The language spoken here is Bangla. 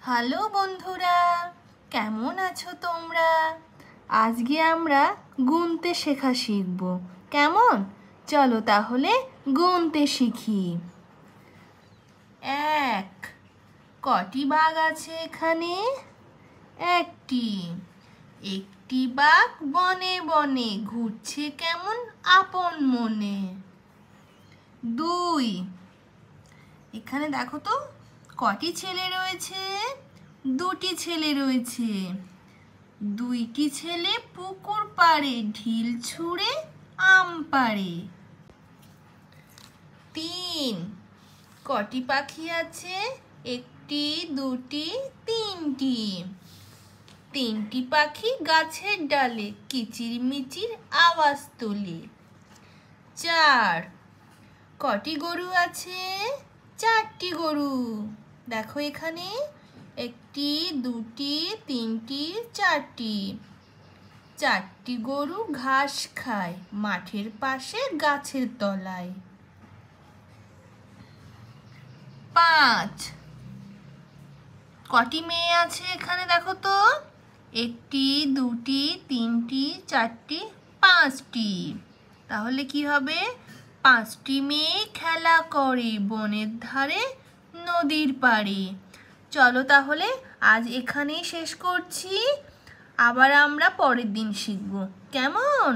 হ্যালো বন্ধুরা, কেমন আছো তোমরা? আজকে আমরা গুনতে শেখা শিখব। কেমন? চলো তাহলে গুনতে শিখি। 1। কটি বাঘ আছে এখানে? একটি। একটি বাঘ বনে বনে ঘুরছে কেমন আপন মনে। 2। এখানে দেখো তো কটি ছেলে রয়েছে? দুটি ছেলে রয়েছে। দুইটি ছেলে পুকুর পাড়ে ঢিল ছুঁড়ে আম পাড়ে। 3। কটি পাখি আছে? একটি, দুটি, তিনটি। তিনটি পাখি গাছের ডালে কিচিরমিচির আওয়াজ তোলে। 4। কটি গরু আছে? 4টি গরু। দেখো এখানে একটি, দুটি, তিনটি, 4টি। 4টি গরু ঘাস খায় মাঠের পাশে গাছের তলায়। 5। কটি মেয়ে আছে এখানে দেখো তো? একটি, দুটি, তিনটি, 4টি, 5টি। তাহলে কি হবে? 5টি মেয়ে খেলা করে বনের ধারে নদীর পাড়ে। চলো তাহলে আজ এখানেই শেষ করছি। আবার আমরা পরের দিন শিখব। কেমন?